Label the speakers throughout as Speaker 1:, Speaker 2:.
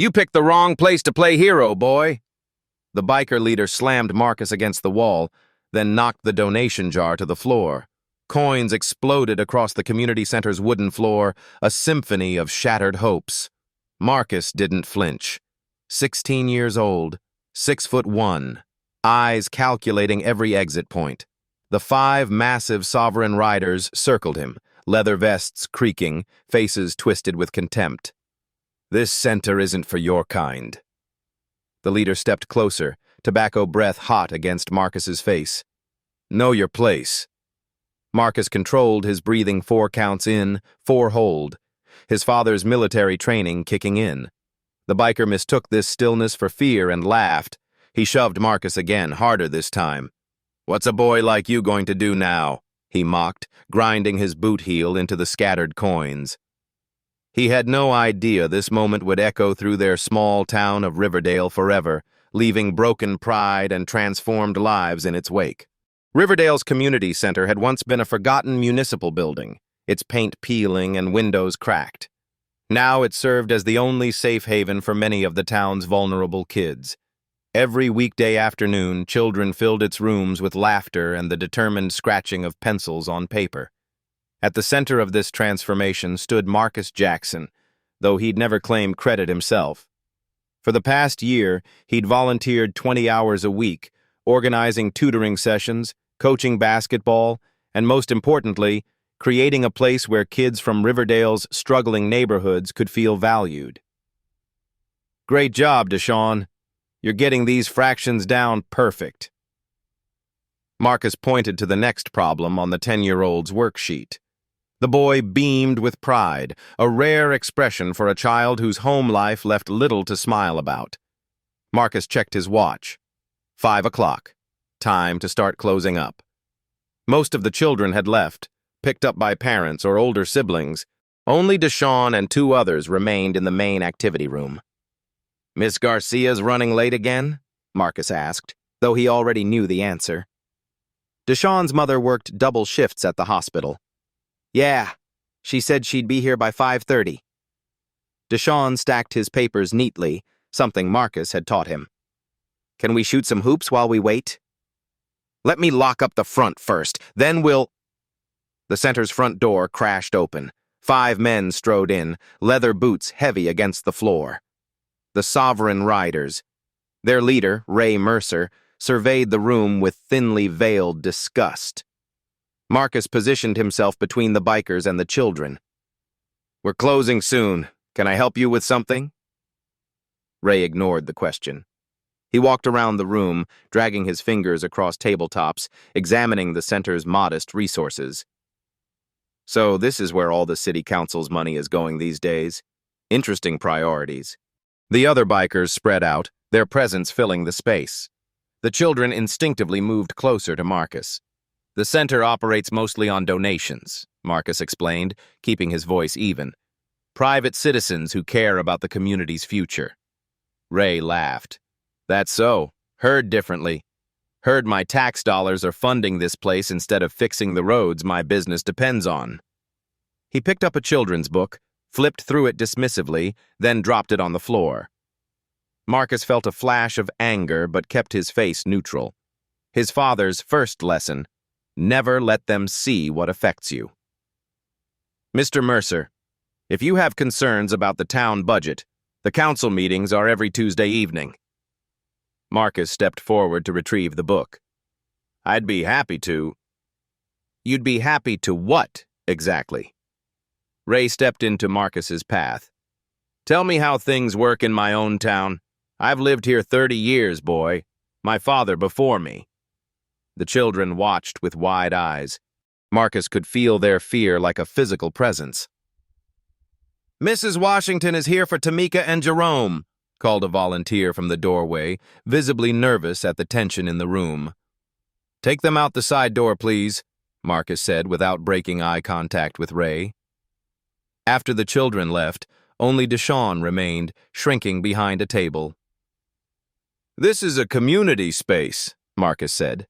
Speaker 1: You picked the wrong place to play hero, boy. The biker leader slammed Marcus against the wall, then knocked the donation jar to the floor. Coins exploded across the community center's wooden floor, a symphony of shattered hopes. Marcus didn't flinch. 16 years old, 6'1", eyes calculating every exit point. The 5 massive sovereign riders circled him, leather vests creaking, faces twisted with contempt. This center isn't for your kind. The leader stepped closer, tobacco breath hot against Marcus's face. Know your place. Marcus controlled his breathing 4 counts in, 4 hold, his father's military training kicking in. The biker mistook this stillness for fear and laughed. He shoved Marcus again, harder this time. What's a boy like you going to do now? He mocked, grinding his boot heel into the scattered coins. He had no idea this moment would echo through their small town of Riverdale forever, leaving broken pride and transformed lives in its wake. Riverdale's community center had once been a forgotten municipal building, its paint peeling and windows cracked. Now it served as the only safe haven for many of the town's vulnerable kids. Every weekday afternoon, children filled its rooms with laughter and the determined scratching of pencils on paper. At the center of this transformation stood Marcus Jackson, though he'd never claimed credit himself. For the past year, he'd volunteered 20 hours a week, organizing tutoring sessions, coaching basketball, and most importantly, creating a place where kids from Riverdale's struggling neighborhoods could feel valued. Great job, Deshaun. You're getting these fractions down perfect. Marcus pointed to the next problem on the 10-year-old's worksheet. The boy beamed with pride, a rare expression for a child whose home life left little to smile about. Marcus checked his watch. 5 o'clock. Time to start closing up. Most of the children had left, picked up by parents or older siblings. Only Deshaun and 2 others remained in the main activity room. Miss Garcia's running late again? Marcus asked, though he already knew the answer. Deshaun's mother worked double shifts at the hospital. Yeah, she said she'd be here by 5:30. Deshaun stacked his papers neatly, something Marcus had taught him. Can we shoot some hoops while we wait? Let me lock up the front first, then we'll... The center's front door crashed open. 5 men strode in, leather boots heavy against the floor. The sovereign riders. Their leader, Ray Mercer, surveyed the room with thinly veiled disgust. Marcus positioned himself between the bikers and the children. We're closing soon. Can I help you with something? Ray ignored the question. He walked around the room, dragging his fingers across tabletops, examining the center's modest resources. So this is where all the city council's money is going these days. Interesting priorities. The other bikers spread out, their presence filling the space. The children instinctively moved closer to Marcus. The center operates mostly on donations, Marcus explained, keeping his voice even. Private citizens who care about the community's future. Ray laughed. That's so. Heard differently. Heard my tax dollars are funding this place instead of fixing the roads my business depends on. He picked up a children's book, flipped through it dismissively, then dropped it on the floor. Marcus felt a flash of anger but kept his face neutral. His father's first lesson: never let them see what affects you. Mr. Mercer, if you have concerns about the town budget, the council meetings are every Tuesday evening. Marcus stepped forward to retrieve the book. I'd be happy to. You'd be happy to what, exactly? Ray stepped into Marcus's path. Tell me how things work in my own town. I've lived here 30 years, boy. My father before me. The children watched with wide eyes. Marcus could feel their fear like a physical presence. Mrs. Washington is here for Tamika and Jerome, called a volunteer from the doorway, visibly nervous at the tension in the room. Take them out the side door, please, Marcus said without breaking eye contact with Ray. After the children left, only Deshaun remained, shrinking behind a table. This is a community space, Marcus said.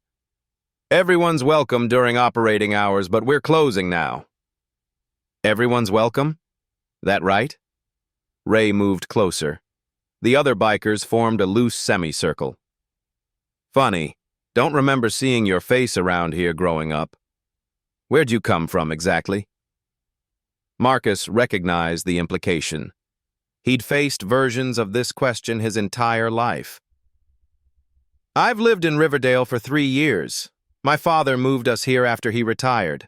Speaker 1: Everyone's welcome during operating hours, but we're closing now. Everyone's welcome? That right? Ray moved closer. The other bikers formed a loose semicircle. Funny, don't remember seeing your face around here growing up. Where'd you come from exactly? Marcus recognized the implication. He'd faced versions of this question his entire life. I've lived in Riverdale for 3 years. My father moved us here after he retired.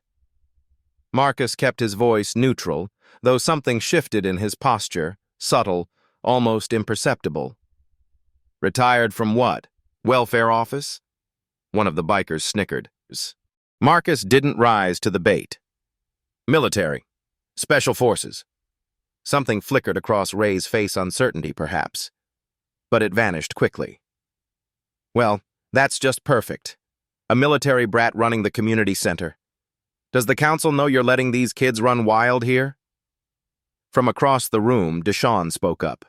Speaker 1: Marcus kept his voice neutral, though something shifted in his posture, subtle, almost imperceptible. Retired from what? Welfare office? One of the bikers snickered. Marcus didn't rise to the bait. Military. Special forces. Something flickered across Ray's face, uncertainty, perhaps. But it vanished quickly. Well, that's just perfect. A military brat running the community center. Does the council know you're letting these kids run wild here? From across the room, Deshawn spoke up.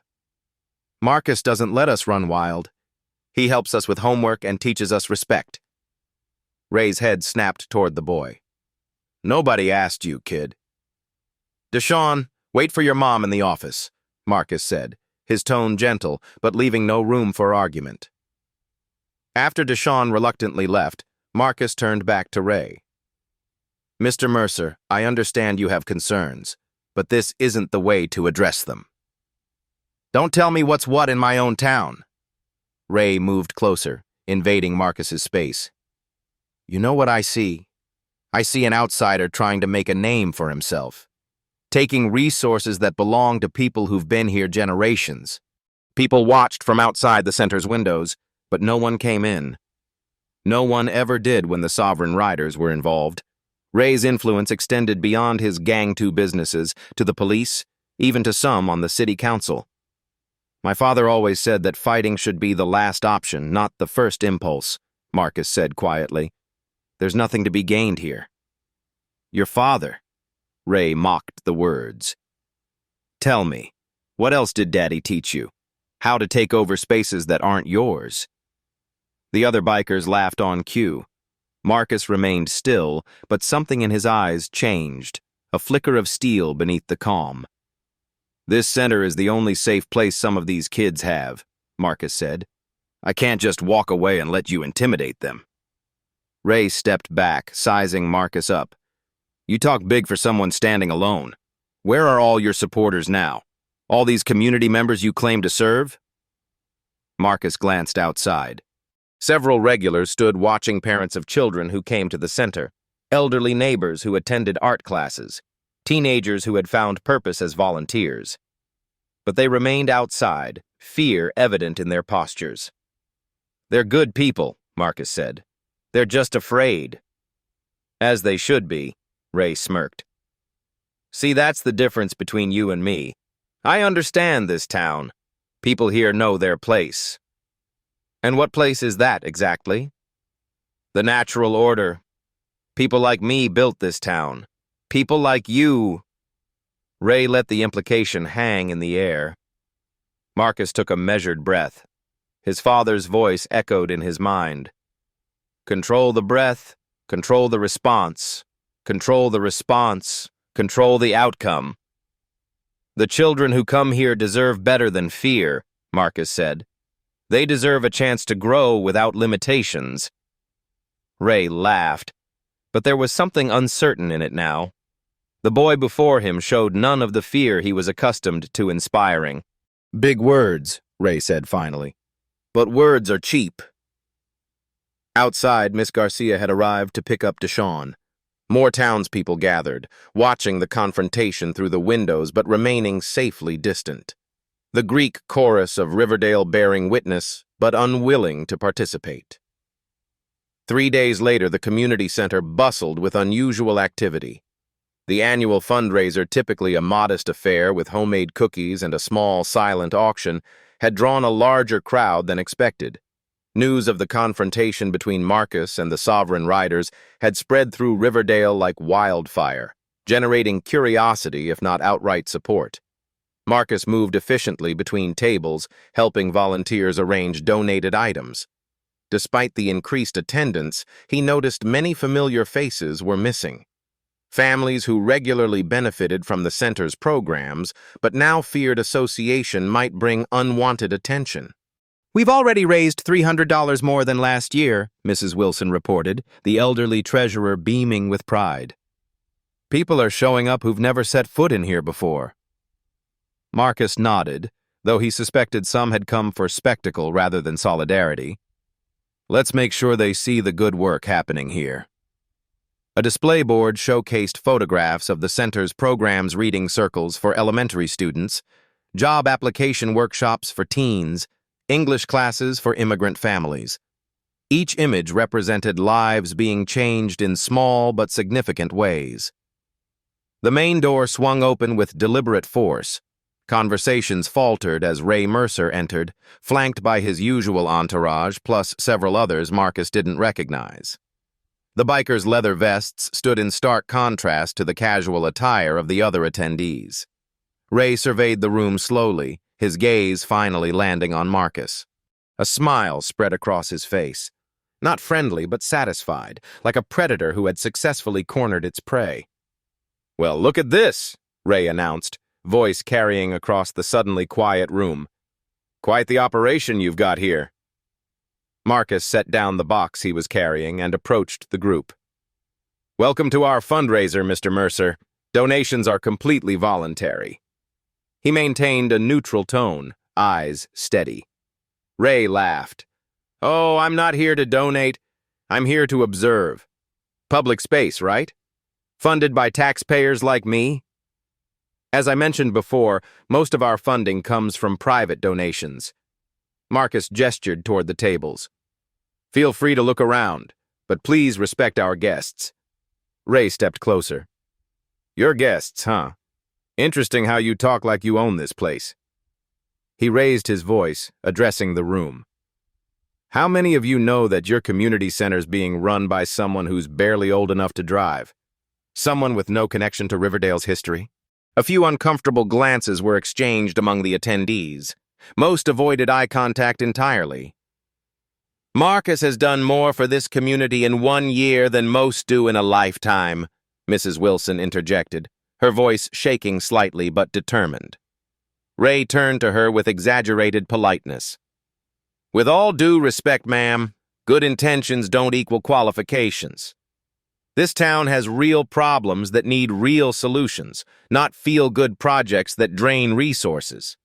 Speaker 1: Marcus doesn't let us run wild. He helps us with homework and teaches us respect. Ray's head snapped toward the boy. Nobody asked you, kid. Deshawn, wait for your mom in the office, Marcus said, his tone gentle, but leaving no room for argument. After Deshawn reluctantly left, Marcus turned back to Ray. Mr. Mercer, I understand you have concerns, but this isn't the way to address them. Don't tell me what's what in my own town. Ray moved closer, invading Marcus's space. You know what I see? I see an outsider trying to make a name for himself, taking resources that belong to people who've been here generations. People watched from outside the center's windows, but no one came in. No one ever did when the Sovereign Riders were involved. Ray's influence extended beyond his Gang 2 businesses to the police, even to some on the city council. My father always said that fighting should be the last option, not the first impulse, Marcus said quietly. There's nothing to be gained here. Your father, Ray mocked the words. Tell me, what else did Daddy teach you? How to take over spaces that aren't yours? The other bikers laughed on cue. Marcus remained still, but something in his eyes changed, a flicker of steel beneath the calm. This center is the only safe place some of these kids have, Marcus said. I can't just walk away and let you intimidate them. Ray stepped back, sizing Marcus up. You talk big for someone standing alone. Where are all your supporters now? All these community members you claim to serve? Marcus glanced outside. Several regulars stood watching parents of children who came to the center, elderly neighbors who attended art classes, teenagers who had found purpose as volunteers. But they remained outside, fear evident in their postures. They're good people, Marcus said. They're just afraid. As they should be, Ray smirked. See, that's the difference between you and me. I understand this town. People here know their place. And what place is that, exactly? The natural order. People like me built this town. People like you. Ray let the implication hang in the air. Marcus took a measured breath. His father's voice echoed in his mind. Control the breath, control the response, control the response, control the outcome. The children who come here deserve better than fear, Marcus said. They deserve a chance to grow without limitations. Ray laughed, but there was something uncertain in it now. The boy before him showed none of the fear he was accustomed to inspiring. Big words, Ray said finally. But words are cheap. Outside, Miss Garcia had arrived to pick up Deshawn. More townspeople gathered, watching the confrontation through the windows but remaining safely distant. The Greek chorus of Riverdale bearing witness, but unwilling to participate. 3 days later, the community center bustled with unusual activity. The annual fundraiser, typically a modest affair with homemade cookies and a small, silent auction, had drawn a larger crowd than expected. News of the confrontation between Marcus and the Sovereign Riders had spread through Riverdale like wildfire, generating curiosity if not outright support. Marcus moved efficiently between tables, helping volunteers arrange donated items. Despite the increased attendance, he noticed many familiar faces were missing. Families who regularly benefited from the center's programs, but now feared association might bring unwanted attention. "We've already raised $300 more than last year," Mrs. Wilson reported, the elderly treasurer beaming with pride. "People are showing up who've never set foot in here before." Marcus nodded, though he suspected some had come for spectacle rather than solidarity. "Let's make sure they see the good work happening here." A display board showcased photographs of the center's programs, reading circles for elementary students, job application workshops for teens, English classes for immigrant families. Each image represented lives being changed in small but significant ways. The main door swung open with deliberate force. Conversations faltered as Ray Mercer entered, flanked by his usual entourage plus several others Marcus didn't recognize. The bikers' leather vests stood in stark contrast to the casual attire of the other attendees. Ray surveyed the room slowly, his gaze finally landing on Marcus. A smile spread across his face. Not friendly, but satisfied, like a predator who had successfully cornered its prey. "Well, look at this," Ray announced, voice carrying across the suddenly quiet room. "Quite the operation you've got here." Marcus set down the box he was carrying and approached the group. "Welcome to our fundraiser, Mr. Mercer. Donations are completely voluntary." He maintained a neutral tone, eyes steady. Ray laughed. "Oh, I'm not here to donate. I'm here to observe. Public space, right? Funded by taxpayers like me?" "As I mentioned before, most of our funding comes from private donations." Marcus gestured toward the tables. "Feel free to look around, but please respect our guests." Ray stepped closer. "Your guests, huh? Interesting how you talk like you own this place." He raised his voice, addressing the room. "How many of you know that your community center's being run by someone who's barely old enough to drive? Someone with no connection to Riverdale's history?" A few uncomfortable glances were exchanged among the attendees. Most avoided eye contact entirely. "Marcus has done more for this community in 1 year than most do in a lifetime," Mrs. Wilson interjected, her voice shaking slightly but determined. Ray turned to her with exaggerated politeness. "With all due respect, ma'am, good intentions don't equal qualifications. This town has real problems that need real solutions, not feel-good projects that drain resources."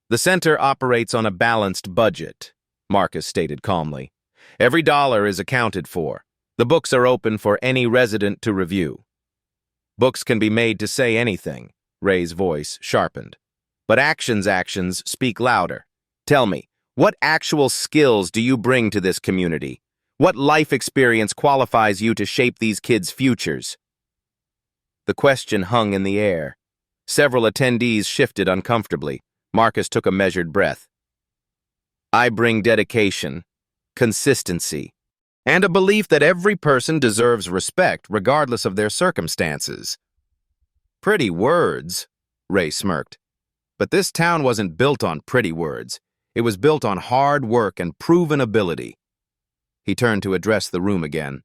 Speaker 1: "The center operates on a balanced budget," Marcus stated calmly. "Every dollar is accounted for. The books are open for any resident to review." "Books can be made to say anything," Ray's voice sharpened. "But actions speak louder. Tell me, what actual skills do you bring to this community? What life experience qualifies you to shape these kids' futures?" The question hung in the air. Several attendees shifted uncomfortably. Marcus took a measured breath. "I bring dedication, consistency, and a belief that every person deserves respect regardless of their circumstances." "Pretty words," Ray smirked. "But this town wasn't built on pretty words. It was built on hard work and proven ability." He turned to address the room again.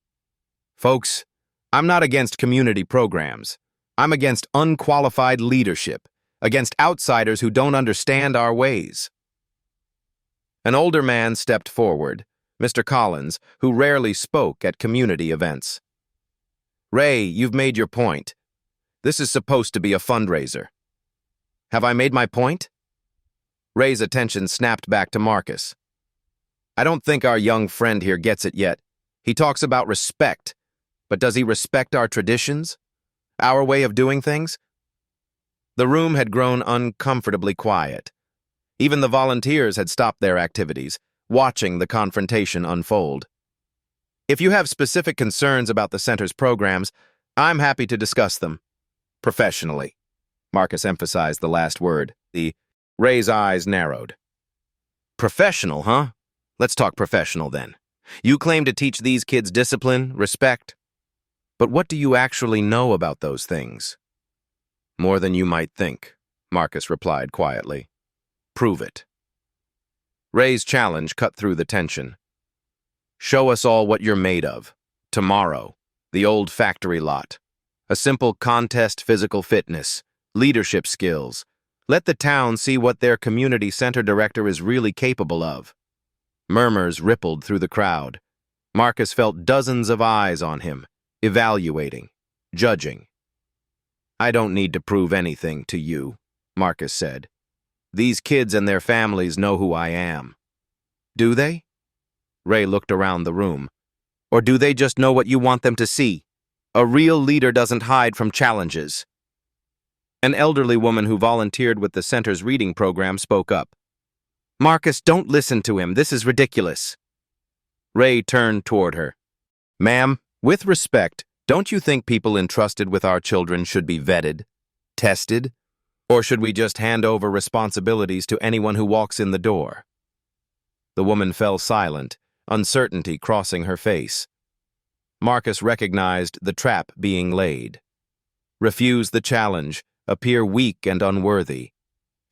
Speaker 1: "Folks, I'm not against community programs. I'm against unqualified leadership, against outsiders who don't understand our ways." An older man stepped forward, Mr. Collins, who rarely spoke at community events. "Ray, you've made your point. This is supposed to be a fundraiser." "Have I made my point?" Ray's attention snapped back to Marcus. "I don't think our young friend here gets it yet. He talks about respect, but does he respect our traditions? Our way of doing things?" The room had grown uncomfortably quiet. Even the volunteers had stopped their activities, watching the confrontation unfold. "If you have specific concerns about the center's programs, I'm happy to discuss them. Professionally." Marcus emphasized the last word. Ray's eyes narrowed. "Professional, huh? Let's talk professional then. You claim to teach these kids discipline, respect. But what do you actually know about those things?" "More than you might think," Marcus replied quietly. "Prove it." Ray's challenge cut through the tension. "Show us all what you're made of. Tomorrow. The old factory lot." A simple contest, physical fitness, leadership skills. Let the town see what their community center director is really capable of. Murmurs rippled through the crowd. Marcus felt dozens of eyes on him, evaluating, judging. "I don't need to prove anything to you," Marcus said. "These kids and their families know who I am." "Do they?" Ray looked around the room. "Or do they just know what you want them to see? A real leader doesn't hide from challenges." An elderly woman who volunteered with the center's reading program spoke up. "Marcus, don't listen to him. This is ridiculous." Ray turned toward her. "Ma'am, with respect, don't you think people entrusted with our children should be vetted, tested? Or should we just hand over responsibilities to anyone who walks in the door?" The woman fell silent, uncertainty crossing her face. Marcus recognized the trap being laid. Refuse the challenge, appear weak and unworthy.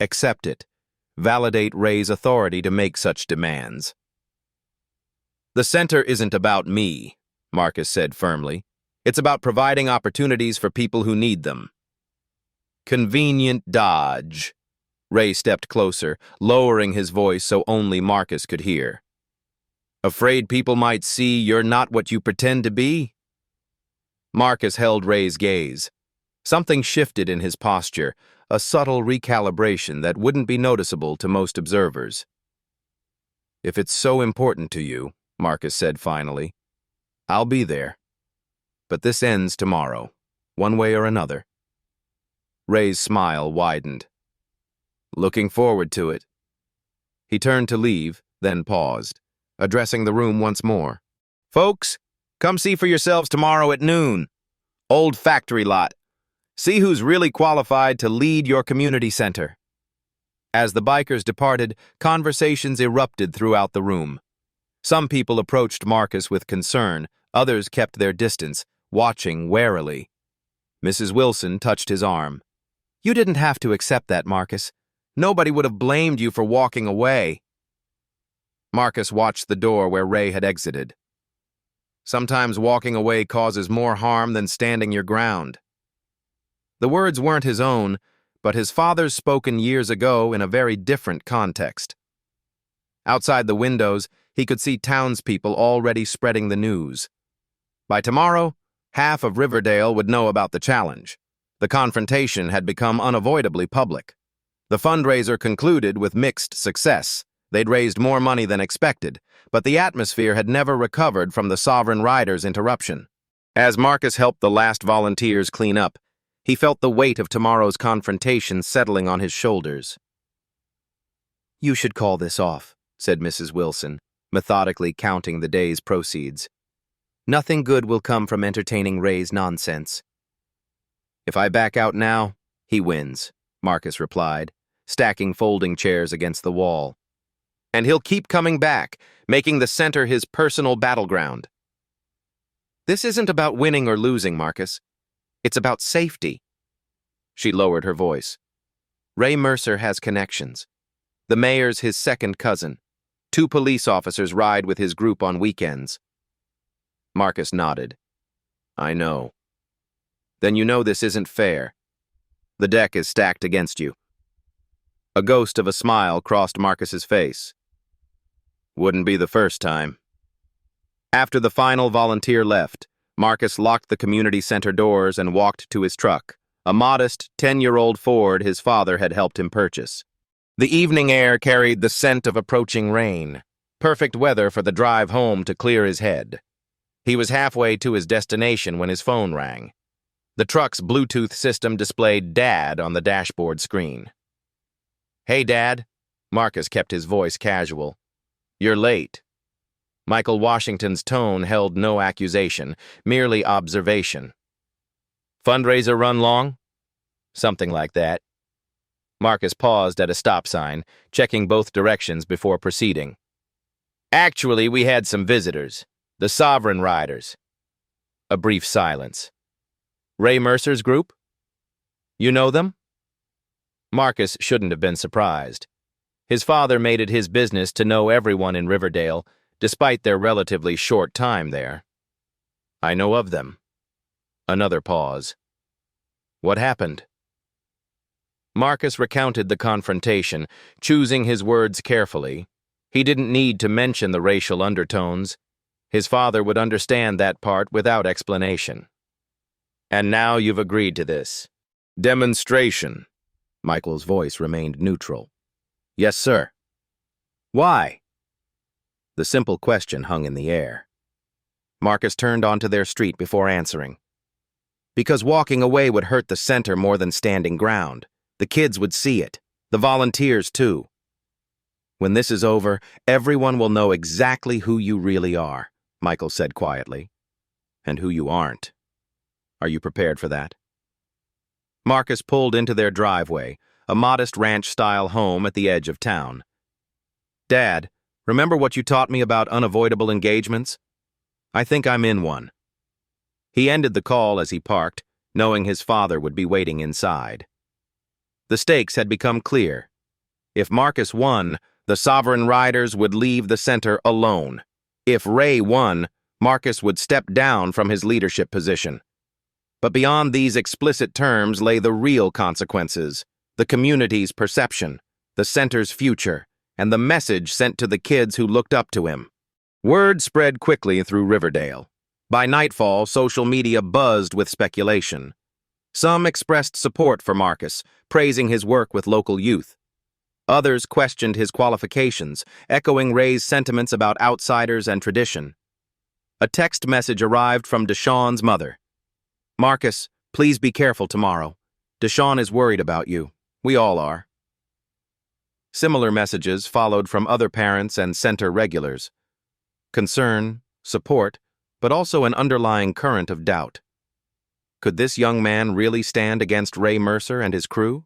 Speaker 1: Accept it. Validate Ray's authority to make such demands. "The center isn't about me," Marcus said firmly. "It's about providing opportunities for people who need them." "Convenient dodge." Ray stepped closer, lowering his voice so only Marcus could hear. "Afraid people might see you're not what you pretend to be?" Marcus held Ray's gaze. Something shifted in his posture, a subtle recalibration that wouldn't be noticeable to most observers. "If it's so important to you," Marcus said finally, "I'll be there. But this ends tomorrow, one way or another." Ray's smile widened. "Looking forward to it." He turned to leave, then paused, addressing the room once more. "Folks, come see for yourselves tomorrow at noon. Old factory lot. See who's really qualified to lead your community center." As the bikers departed, conversations erupted throughout the room. Some people approached Marcus with concern, others kept their distance, watching warily. Mrs. Wilson touched his arm. "You didn't have to accept that, Marcus. Nobody would have blamed you for walking away." Marcus watched the door where Ray had exited. "Sometimes walking away causes more harm than standing your ground." The words weren't his own, but his father's spoken years ago in a very different context. Outside the windows, he could see townspeople already spreading the news. By tomorrow, half of Riverdale would know about the challenge. The confrontation had become unavoidably public. The fundraiser concluded with mixed success. They'd raised more money than expected, but the atmosphere had never recovered from the Sovereign Riders' interruption. As Marcus helped the last volunteers clean up, he felt the weight of tomorrow's confrontation settling on his shoulders. "You should call this off," said Mrs. Wilson, methodically counting the day's proceeds. "Nothing good will come from entertaining Ray's nonsense." "If I back out now, he wins," Marcus replied, stacking folding chairs against the wall. "And he'll keep coming back, making the center his personal battleground." "This isn't about winning or losing, Marcus. It's about safety." She lowered her voice. "Ray Mercer has connections. The mayor's his second cousin. 2 police officers ride with his group on weekends." Marcus nodded. "I know." "Then you know this isn't fair. The deck is stacked against you." A ghost of a smile crossed Marcus's face. "Wouldn't be the first time." After the final volunteer left, Marcus locked the community center doors and walked to his truck, a modest 10-year-old Ford his father had helped him purchase. The evening air carried the scent of approaching rain, perfect weather for the drive home to clear his head. He was halfway to his destination when his phone rang. The truck's Bluetooth system displayed Dad on the dashboard screen. "Hey, Dad." Marcus kept his voice casual. "You're late." Michael Washington's tone held no accusation, merely observation. "Fundraiser run long?" "Something like that." Marcus paused at a stop sign, checking both directions before proceeding. "Actually, we had some visitors. The Sovereign Riders." A brief silence. "Ray Mercer's group? You know them?" Marcus shouldn't have been surprised. His father made it his business to know everyone in Riverdale, despite their relatively short time there. "I know of them." Another pause. What happened? Marcus recounted the confrontation, choosing his words carefully. He didn't need to mention the racial undertones. His father would understand that part without explanation. And now you've agreed to this. Demonstration. Michael's voice remained neutral. Yes, sir. Why? The simple question hung in the air. Marcus turned onto their street before answering. Because walking away would hurt the center more than standing ground. The kids would see it. The volunteers, too. When this is over, everyone will know exactly who you really are, Michael said quietly. And who you aren't. Are you prepared for that? Marcus pulled into their driveway, a modest ranch-style home at the edge of town. Dad, remember what you taught me about unavoidable engagements? I think I'm in one. He ended the call as he parked, knowing his father would be waiting inside. The stakes had become clear. If Marcus won, the Sovereign Riders would leave the center alone. If Ray won, Marcus would step down from his leadership position. But beyond these explicit terms lay the real consequences, the community's perception, the center's future, and the message sent to the kids who looked up to him. Word spread quickly through Riverdale. By nightfall, social media buzzed with speculation. Some expressed support for Marcus, praising his work with local youth. Others questioned his qualifications, echoing Ray's sentiments about outsiders and tradition. A text message arrived from Deshawn's mother. Marcus, please be careful tomorrow. Deshawn is worried about you. We all are. Similar messages followed from other parents and center regulars. Concern, support, but also an underlying current of doubt. Could this young man really stand against Ray Mercer and his crew?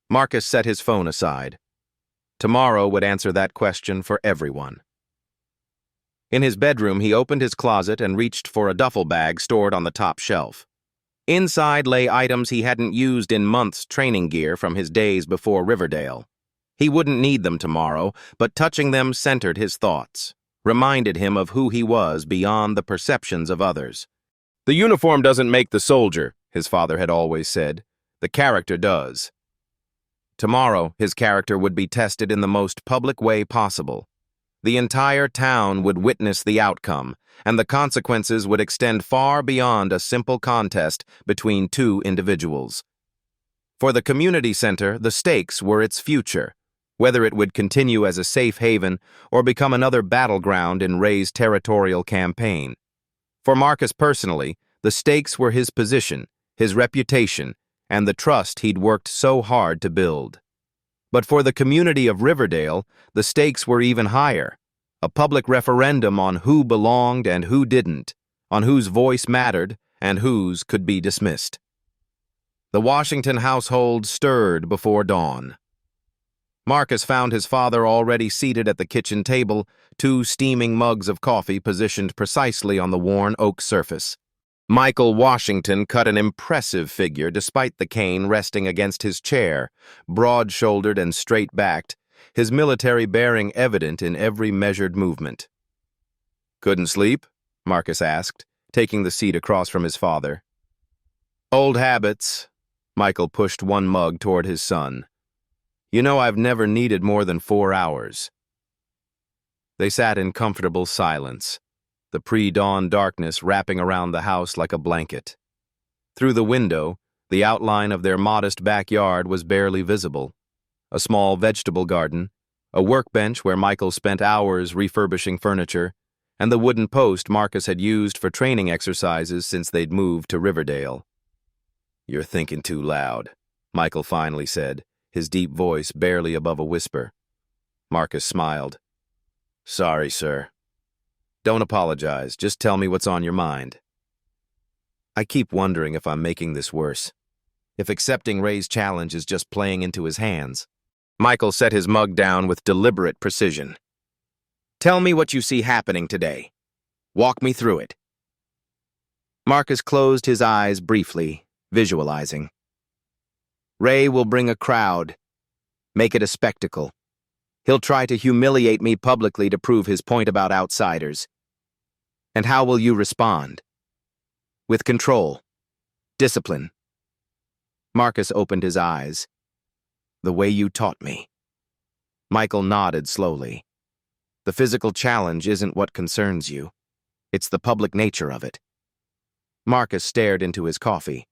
Speaker 1: Marcus set his phone aside. Tomorrow would answer that question for everyone. In his bedroom, he opened his closet and reached for a duffel bag stored on the top shelf. Inside lay items he hadn't used in months, training gear from his days before Riverdale. He wouldn't need them tomorrow, but touching them centered his thoughts, reminded him of who he was beyond the perceptions of others. The uniform doesn't make the soldier, his father had always said. The character does. Tomorrow, his character would be tested in the most public way possible. The entire town would witness the outcome, and the consequences would extend far beyond a simple contest between two individuals. For the community center, the stakes were its future, whether it would continue as a safe haven or become another battleground in Ray's territorial campaign. For Marcus personally, the stakes were his position, his reputation, and the trust he'd worked so hard to build. But for the community of Riverdale, the stakes were even higher. A public referendum on who belonged and who didn't, on whose voice mattered and whose could be dismissed. The Washington household stirred before dawn. Marcus found his father already seated at the kitchen table, two steaming mugs of coffee positioned precisely on the worn oak surface. Michael Washington cut an impressive figure despite the cane resting against his chair, broad-shouldered and straight-backed, his military bearing evident in every measured movement. "Couldn't sleep?" Marcus asked, taking the seat across from his father. "Old habits." Michael pushed one mug toward his son. "You know I've never needed more than 4 hours." They sat in comfortable silence, the pre-dawn darkness wrapping around the house like a blanket. Through the window, the outline of their modest backyard was barely visible. A small vegetable garden, a workbench where Michael spent hours refurbishing furniture, and the wooden post Marcus had used for training exercises since they'd moved to Riverdale. "You're thinking too loud," Michael finally said, his deep voice barely above a whisper. Marcus smiled. "Sorry, sir." "Don't apologize, just tell me what's on your mind." "I keep wondering if I'm making this worse. If accepting Ray's challenge is just playing into his hands." Michael set his mug down with deliberate precision. "Tell me what you see happening today. Walk me through it." Marcus closed his eyes briefly, visualizing. "Ray will bring a crowd, make it a spectacle. He'll try to humiliate me publicly to prove his point about outsiders. And how will you respond?" With control. Discipline. Marcus opened his eyes. The way you taught me. Michael nodded slowly. The physical challenge isn't what concerns you. It's the public nature of it. Marcus stared into his coffee.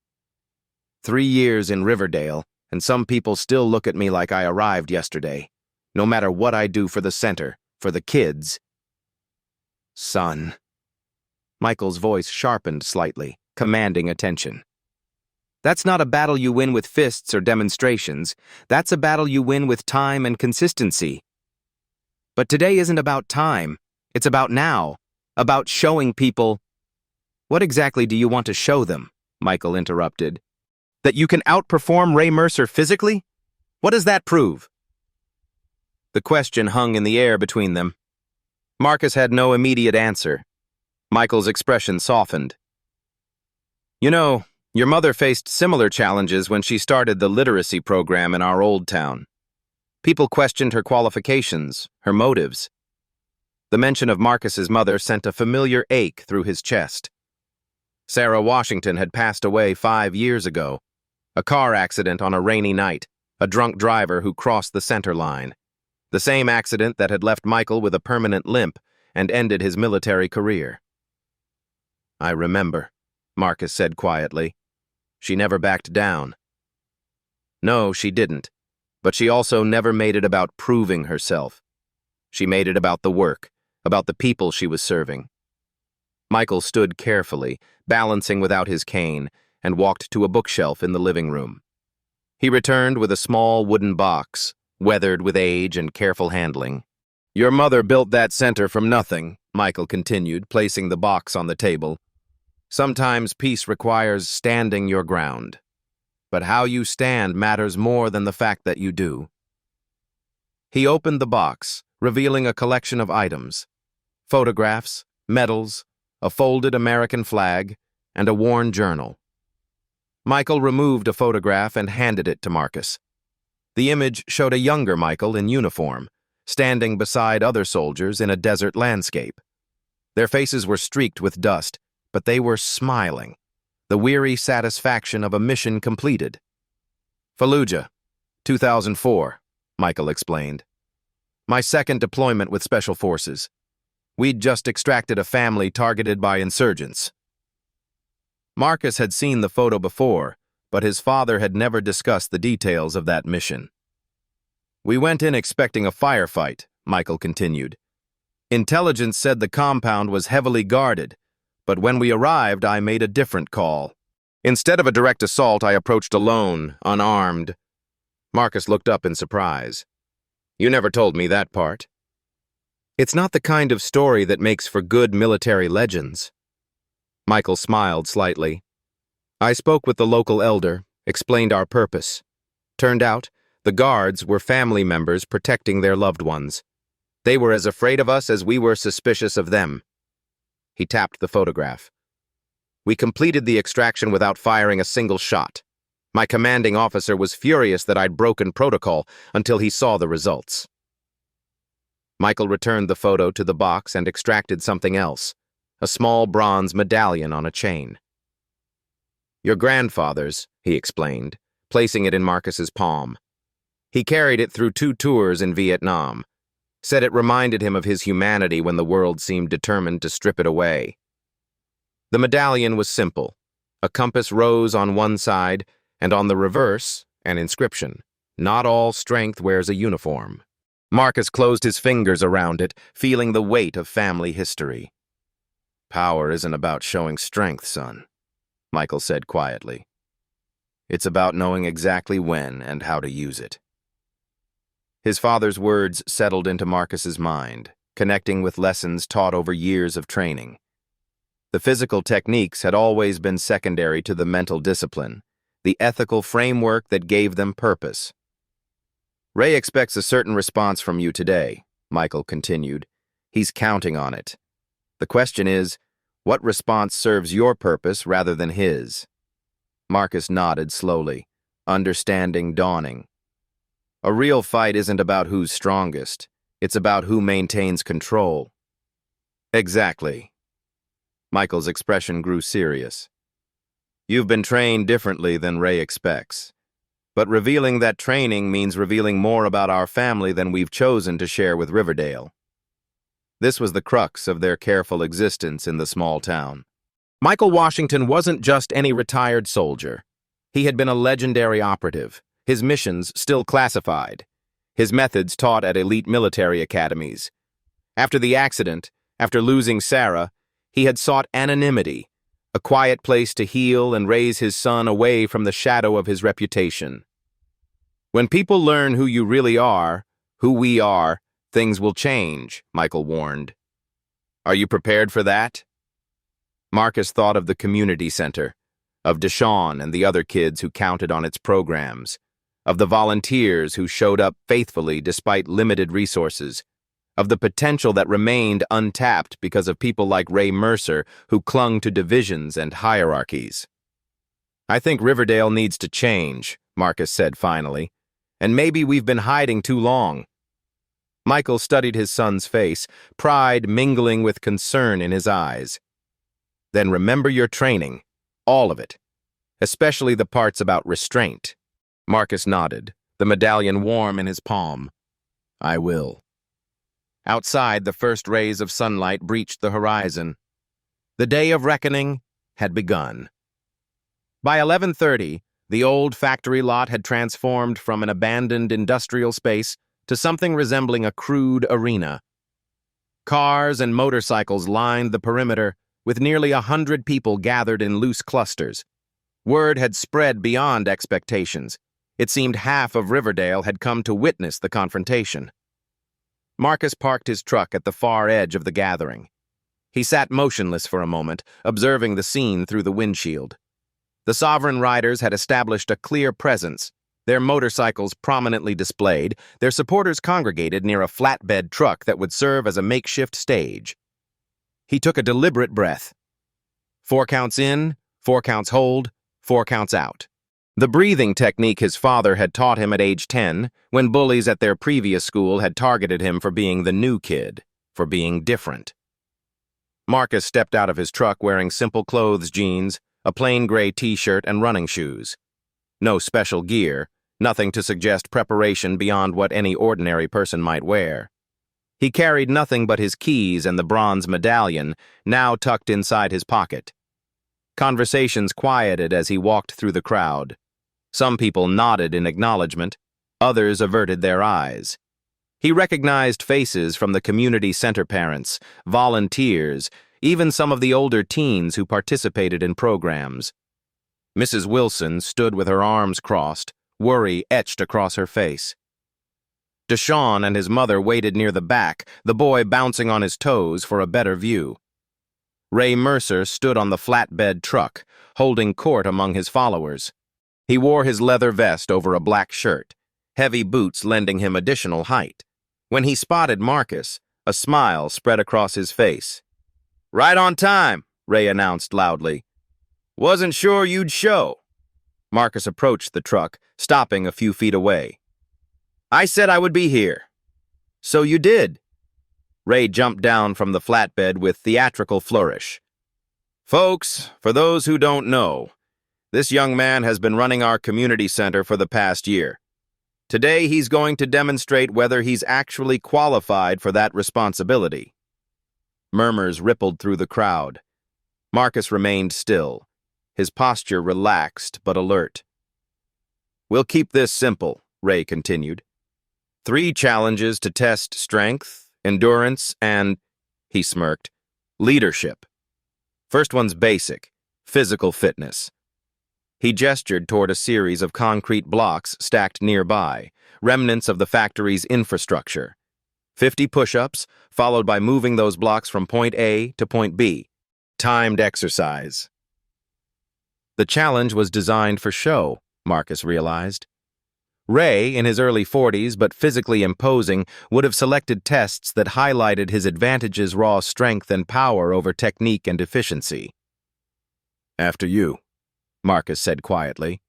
Speaker 1: 3 years in Riverdale, and some people still look at me like I arrived yesterday. No matter what I do for the center, for the kids. Son. Michael's voice sharpened slightly, commanding attention. That's not a battle you win with fists or demonstrations. That's a battle you win with time and consistency. But today isn't about time. It's about now. About showing people. What exactly do you want to show them? Michael interrupted. That you can outperform Ray Mercer physically? What does that prove? The question hung in the air between them. Marcus had no immediate answer. Michael's expression softened. You know, your mother faced similar challenges when she started the literacy program in our old town. People questioned her qualifications, her motives. The mention of Marcus's mother sent a familiar ache through his chest. Sarah Washington had passed away 5 years ago. A car accident on a rainy night, a drunk driver who crossed the center line. The same accident that had left Michael with a permanent limp and ended his military career. I remember, Marcus said quietly. She never backed down. No, she didn't. But she also never made it about proving herself. She made it about the work, about the people she was serving. Michael stood carefully, balancing without his cane, and walked to a bookshelf in the living room. He returned with a small wooden box, weathered with age and careful handling. Your mother built that center from nothing, Michael continued, placing the box on the table. Sometimes peace requires standing your ground. But how you stand matters more than the fact that you do. He opened the box, revealing a collection of items. Photographs, medals, a folded American flag, and a worn journal. Michael removed a photograph and handed it to Marcus. The image showed a younger Michael in uniform, standing beside other soldiers in a desert landscape. Their faces were streaked with dust, but they were smiling, the weary satisfaction of a mission completed. Fallujah, 2004, Michael explained. My second deployment with Special Forces. We'd just extracted a family targeted by insurgents. Marcus had seen the photo before, but his father had never discussed the details of that mission. We went in expecting a firefight, Michael continued. Intelligence said the compound was heavily guarded, but when we arrived, I made a different call. Instead of a direct assault, I approached alone, unarmed. Marcus looked up in surprise. You never told me that part. It's not the kind of story that makes for good military legends. Michael smiled slightly. I spoke with the local elder, explained our purpose. Turned out, the guards were family members protecting their loved ones. They were as afraid of us as we were suspicious of them. He tapped the photograph. We completed the extraction without firing a single shot. My commanding officer was furious that I'd broken protocol until he saw the results. Michael returned the photo to the box and extracted something else, a small bronze medallion on a chain. Your grandfather's, he explained, placing it in Marcus's palm. He carried it through 2 tours in Vietnam, said it reminded him of his humanity when the world seemed determined to strip it away. The medallion was simple, a compass rose on one side, and on the reverse, an inscription, "Not all strength wears a uniform." Marcus closed his fingers around it, feeling the weight of family history. Power isn't about showing strength, son, Michael said quietly. It's about knowing exactly when and how to use it. His father's words settled into Marcus's mind, connecting with lessons taught over years of training. The physical techniques had always been secondary to the mental discipline, the ethical framework that gave them purpose. Ray expects a certain response from you today, Michael continued. He's counting on it. The question is, what response serves your purpose rather than his? Marcus nodded slowly, understanding dawning. A real fight isn't about who's strongest. It's about who maintains control. Exactly. Michael's expression grew serious. You've been trained differently than Ray expects. But revealing that training means revealing more about our family than we've chosen to share with Riverdale. This was the crux of their careful existence in the small town. Michael Washington wasn't just any retired soldier. He had been a legendary operative, his missions still classified, his methods taught at elite military academies. After the accident, after losing Sarah, he had sought anonymity, a quiet place to heal and raise his son away from the shadow of his reputation. When people learn who you really are, who we are, things will change, Michael warned. Are you prepared for that? Marcus thought of the community center, of Deshawn and the other kids who counted on its programs, of the volunteers who showed up faithfully despite limited resources, of the potential that remained untapped because of people like Ray Mercer who clung to divisions and hierarchies. I think Riverdale needs to change, Marcus said finally, and maybe we've been hiding too long. Michael studied his son's face, pride mingling with concern in his eyes. Then remember your training, all of it, especially the parts about restraint. Marcus nodded, the medallion warm in his palm. I will. Outside, the first rays of sunlight breached the horizon. The day of reckoning had begun. By 11:30, the old factory lot had transformed from an abandoned industrial space to something resembling a crude arena. Cars and motorcycles lined the perimeter, with nearly 100 people gathered in loose clusters. Word had spread beyond expectations. It seemed half of Riverdale had come to witness the confrontation. Marcus parked his truck at the far edge of the gathering. He sat motionless for a moment, observing the scene through the windshield. The Sovereign Riders had established a clear presence, their motorcycles prominently displayed, their supporters congregated near a flatbed truck that would serve as a makeshift stage. He took a deliberate breath. 4 counts in, 4 counts hold, 4 counts out. The breathing technique his father had taught him at age 10, when bullies at their previous school had targeted him for being the new kid, for being different. Marcus stepped out of his truck wearing simple clothes jeans, a plain gray t-shirt, and running shoes. No special gear, nothing to suggest preparation beyond what any ordinary person might wear. He carried nothing but his keys and the bronze medallion, now tucked inside his pocket. Conversations quieted as he walked through the crowd. Some people nodded in acknowledgement, others averted their eyes. He recognized faces from the community center parents, volunteers, even some of the older teens who participated in programs. Mrs. Wilson stood with her arms crossed, worry etched across her face. Deshawn and his mother waited near the back, the boy bouncing on his toes for a better view. Ray Mercer stood on the flatbed truck, holding court among his followers. He wore his leather vest over a black shirt, heavy boots lending him additional height. When he spotted Marcus, a smile spread across his face. "Right on time," Ray announced loudly. "Wasn't sure you'd show." Marcus approached the truck, stopping a few feet away. "I said I would be here." "So you did." Ray jumped down from the flatbed with theatrical flourish. "Folks, for those who don't know, this young man has been running our community center for the past year. Today he's going to demonstrate whether he's actually qualified for that responsibility." Murmurs rippled through the crowd. Marcus remained still, his posture relaxed but alert. "We'll keep this simple," Ray continued. 3 challenges to test strength, endurance, and, he smirked, leadership. First one's basic, physical fitness. He gestured toward a series of concrete blocks stacked nearby, remnants of the factory's infrastructure. 50 push-ups, followed by moving those blocks from point A to point B. Timed exercise. The challenge was designed for show, Marcus realized. Ray, in his early 40s but physically imposing, would have selected tests that highlighted his advantages' raw strength and power over technique and efficiency. "After you," Marcus said quietly.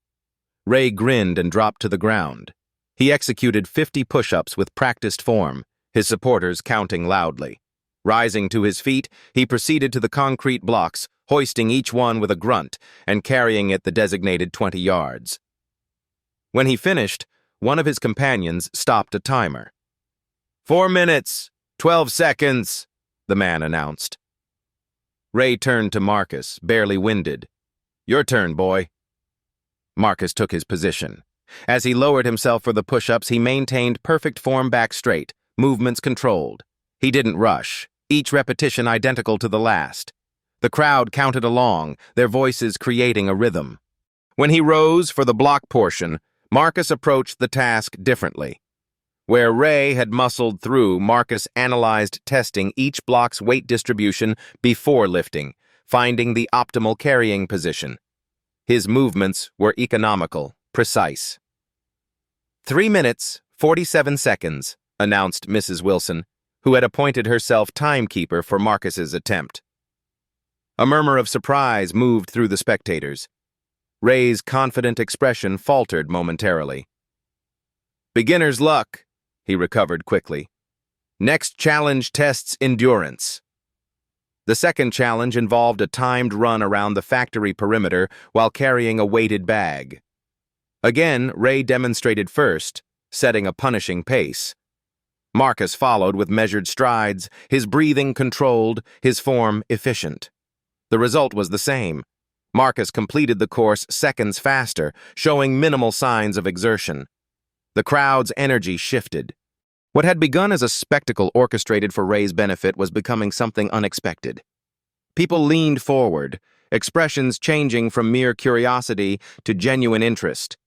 Speaker 1: Ray grinned and dropped to the ground. He executed 50 push-ups with practiced form, his supporters counting loudly. Rising to his feet, he proceeded to the concrete blocks, hoisting each one with a grunt and carrying it the designated 20 yards. When he finished, one of his companions stopped a timer. 4 minutes, 12 seconds, the man announced. Ray turned to Marcus, barely winded. Your turn, boy. Marcus took his position. As he lowered himself for the push-ups, he maintained perfect form back straight, movements controlled. He didn't rush, each repetition identical to the last. The crowd counted along, their voices creating a rhythm. When he rose for the block portion, Marcus approached the task differently. Where Ray had muscled through, Marcus analyzed testing each block's weight distribution before lifting, finding the optimal carrying position. His movements were economical, precise. 3 minutes, 47 seconds, announced Mrs. Wilson, who had appointed herself timekeeper for Marcus's attempt. A murmur of surprise moved through the spectators. Ray's confident expression faltered momentarily. Beginner's luck, he recovered quickly. Next challenge tests endurance. The second challenge involved a timed run around the factory perimeter while carrying a weighted bag. Again, Ray demonstrated first, setting a punishing pace. Marcus followed with measured strides, his breathing controlled, his form efficient. The result was the same. Marcus completed the course seconds faster, showing minimal signs of exertion. The crowd's energy shifted. What had begun as a spectacle orchestrated for Ray's benefit was becoming something unexpected. People leaned forward, expressions changing from mere curiosity to genuine interest.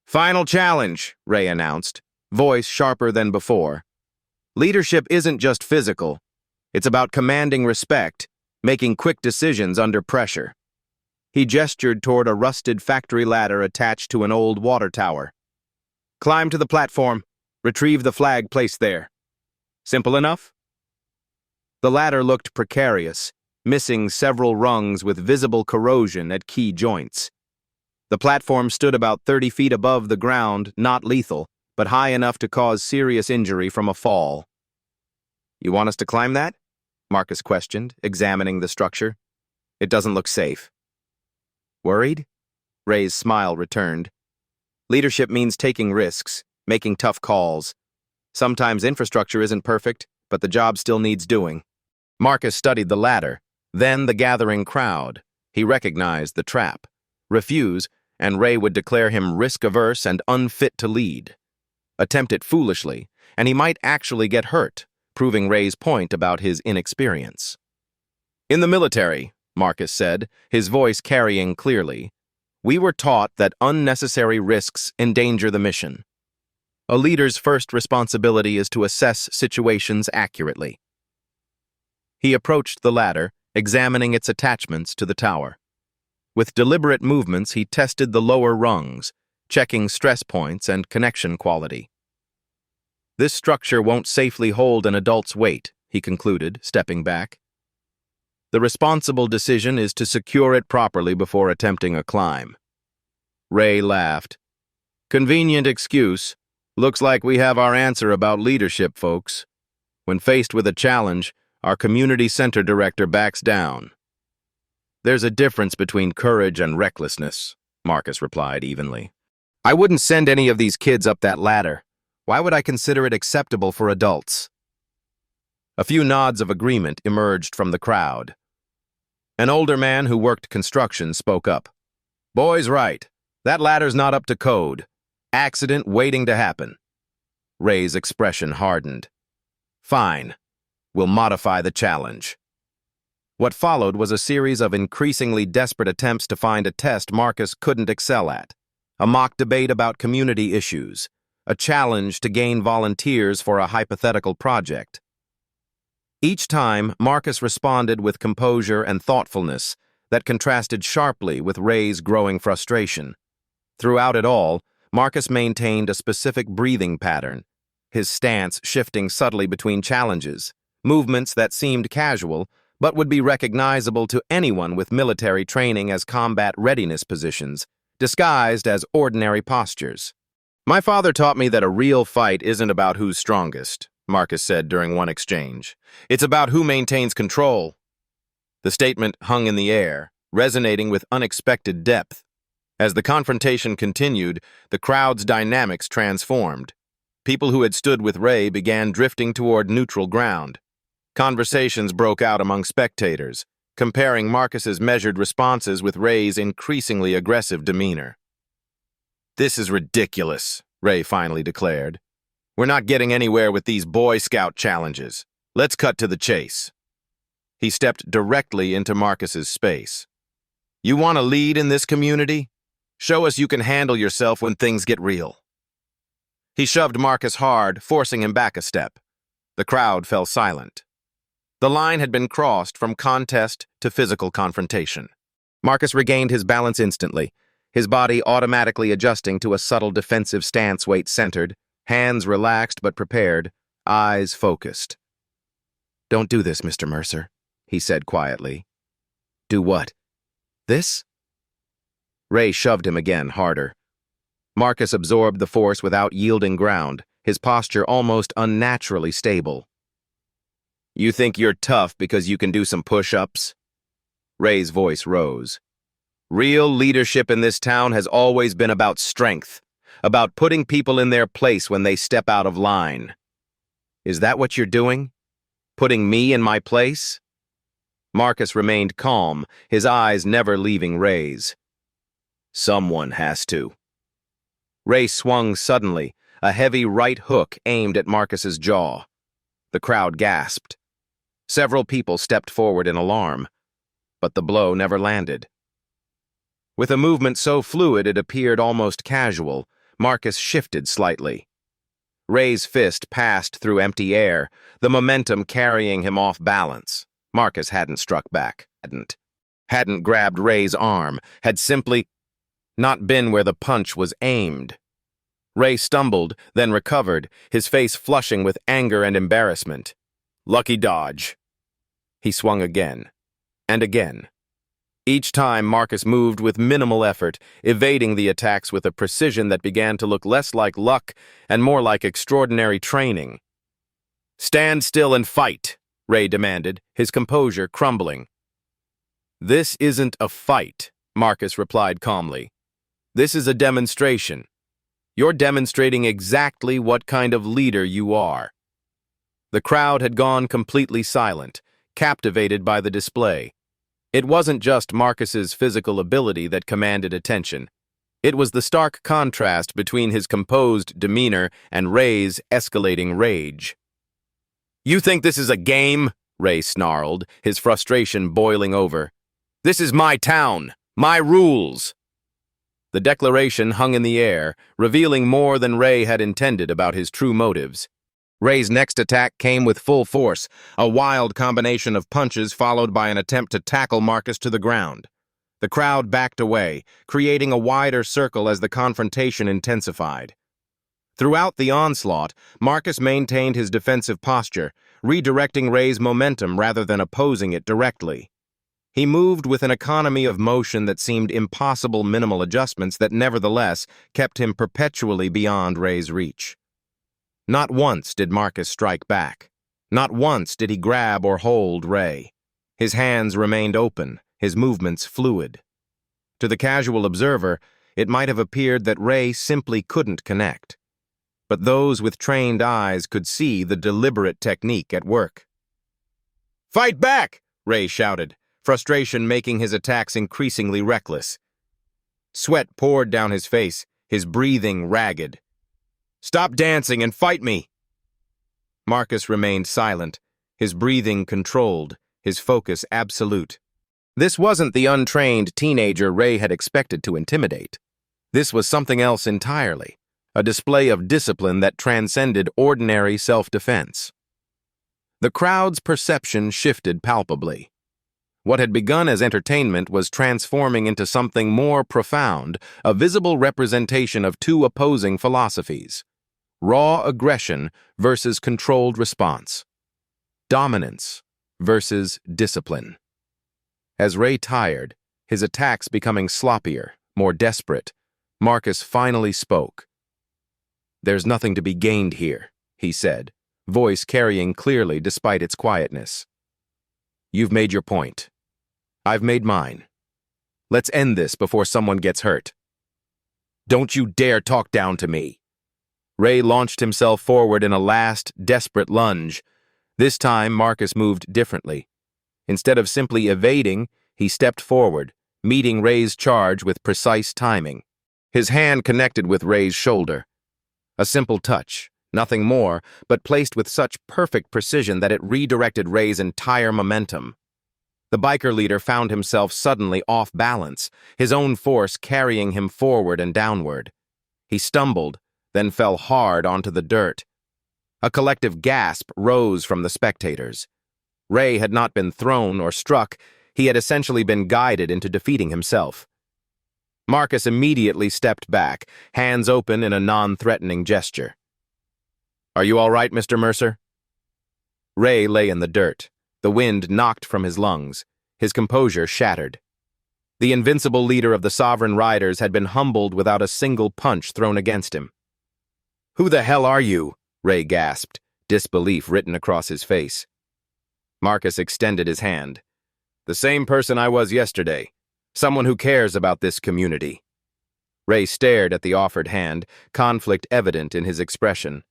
Speaker 1: Final challenge, Ray announced, voice sharper than before. Leadership isn't just physical. It's about commanding respect, making quick decisions under pressure. He gestured toward a rusted factory ladder attached to an old water tower. Climb to the platform. Retrieve the flag placed there. Simple enough? The ladder looked precarious, missing several rungs with visible corrosion at key joints. The platform stood about 30 feet above the ground, not lethal, but high enough to cause serious injury from a fall. You want us to climb that? Marcus questioned, examining the structure. It doesn't look safe. Worried? Ray's smile returned. Leadership means taking risks, making tough calls. Sometimes infrastructure isn't perfect, but the job still needs doing. Marcus studied the ladder, then the gathering crowd. He recognized the trap. Refuse, and Ray would declare him risk-averse and unfit to lead. Attempt it foolishly, and he might actually get hurt, proving Ray's point about his inexperience. In the military, Marcus said, his voice carrying clearly, we were taught that unnecessary risks endanger the mission. A leader's first responsibility is to assess situations accurately. He approached the ladder, examining its attachments to the tower. With deliberate movements, he tested the lower rungs, checking stress points and connection quality. This structure won't safely hold an adult's weight, he concluded, stepping back. The responsible decision is to secure it properly before attempting a climb. Ray laughed. Convenient excuse. Looks like we have our answer about leadership, folks. When faced with a challenge, our community center director backs down. There's a difference between courage and recklessness, Marcus replied evenly. I wouldn't send any of these kids up that ladder. Why would I consider it acceptable for adults? A few nods of agreement emerged from the crowd. An older man who worked construction spoke up. Boy's right. That ladder's not up to code. Accident waiting to happen. Ray's expression hardened. Fine. We'll modify the challenge. What followed was a series of increasingly desperate attempts to find a test Marcus couldn't excel at. A mock debate about community issues. A challenge to gain volunteers for a hypothetical project. Each time, Marcus responded with composure and thoughtfulness that contrasted sharply with Ray's growing frustration. Throughout it all, Marcus maintained a specific breathing pattern, his stance shifting subtly between challenges, movements that seemed casual but would be recognizable to anyone with military training as combat readiness positions, disguised as ordinary postures. My father taught me that a real fight isn't about who's strongest, Marcus said during one exchange. It's about who maintains control. The statement hung in the air, resonating with unexpected depth. As the confrontation continued, the crowd's dynamics transformed. People who had stood with Ray began drifting toward neutral ground. Conversations broke out among spectators, comparing Marcus's measured responses with Ray's increasingly aggressive demeanor. "This is ridiculous," Ray finally declared. "We're not getting anywhere with these Boy Scout challenges. Let's cut to the chase." He stepped directly into Marcus's space. "You want to lead in this community? Show us you can handle yourself when things get real." He shoved Marcus hard, forcing him back a step. The crowd fell silent. The line had been crossed from contest to physical confrontation. Marcus regained his balance instantly, his body automatically adjusting to a subtle defensive stance, weight centered, hands relaxed but prepared, eyes focused. "Don't do this, Mr. Mercer," he said quietly. "Do what? This?" Ray shoved him again, harder. Marcus absorbed the force without yielding ground, his posture almost unnaturally stable. "You think you're tough because you can do some push-ups?" Ray's voice rose. "Real leadership in this town has always been about strength, about putting people in their place when they step out of line. Is that what you're doing? Putting me in my place?" Marcus remained calm, his eyes never leaving Ray's. "Someone has to." Ray swung suddenly, a heavy right hook aimed at Marcus's jaw. The crowd gasped. Several people stepped forward in alarm, but the blow never landed. With a movement so fluid it appeared almost casual, Marcus shifted slightly. Ray's fist passed through empty air, the momentum carrying him off balance. Marcus hadn't struck back, hadn't grabbed Ray's arm, had simply not been where the punch was aimed. Ray stumbled, then recovered, his face flushing with anger and embarrassment. "Lucky dodge." He swung again, and again. Each time, Marcus moved with minimal effort, evading the attacks with a precision that began to look less like luck and more like extraordinary training. "Stand still and fight," Ray demanded, his composure crumbling. "This isn't a fight," Marcus replied calmly. "This is a demonstration. You're demonstrating exactly what kind of leader you are." The crowd had gone completely silent, captivated by the display. It wasn't just Marcus's physical ability that commanded attention. It was the stark contrast between his composed demeanor and Ray's escalating rage. "You think this is a game?" Ray snarled, his frustration boiling over. "This is my town, my rules." The declaration hung in the air, revealing more than Ray had intended about his true motives. Ray's next attack came with full force, a wild combination of punches followed by an attempt to tackle Marcus to the ground. The crowd backed away, creating a wider circle as the confrontation intensified. Throughout the onslaught, Marcus maintained his defensive posture, redirecting Ray's momentum rather than opposing it directly. He moved with an economy of motion that seemed impossible minimal adjustments that nevertheless kept him perpetually beyond Ray's reach. Not once did Marcus strike back. Not once did he grab or hold Ray. His hands remained open, his movements fluid. To the casual observer, it might have appeared that Ray simply couldn't connect. But those with trained eyes could see the deliberate technique at work. "Fight back!" Ray shouted, frustration making his attacks increasingly reckless. Sweat poured down his face, his breathing ragged. "Stop dancing and fight me!" Marcus remained silent, his breathing controlled, his focus absolute. This wasn't the untrained teenager Ray had expected to intimidate. This was something else entirely, a display of discipline that transcended ordinary self-defense. The crowd's perception shifted palpably. What had begun as entertainment was transforming into something more profound, a visible representation of two opposing philosophies: raw aggression versus controlled response, dominance versus discipline. As Ray tired, his attacks becoming sloppier, more desperate, Marcus finally spoke. "There's nothing to be gained here," he said, voice carrying clearly despite its quietness. "You've made your point. I've made mine. Let's end this before someone gets hurt. Don't you dare talk down to me. Ray launched himself forward in a last, desperate lunge. This time, Marcus moved differently. Instead of simply evading, he stepped forward, meeting Ray's charge with precise timing. His hand connected with Ray's shoulder. A simple touch, nothing more, but placed with such perfect precision that it redirected Ray's entire momentum. The biker leader found himself suddenly off balance, his own force carrying him forward and downward. He stumbled, then fell hard onto the dirt. A collective gasp rose from the spectators. Ray had not been thrown or struck, he had essentially been guided into defeating himself. Marcus immediately stepped back, hands open in a non-threatening gesture. Are you all right, Mr. Mercer? Ray lay in the dirt, the wind knocked from his lungs, his composure shattered. The invincible leader of the Sovereign Riders had been humbled without a single punch thrown against him. Who the hell are you? Ray gasped, disbelief written across his face. Marcus extended his hand. The same person I was yesterday. Someone who cares about this community. Ray stared at the offered hand, conflict evident in his expression.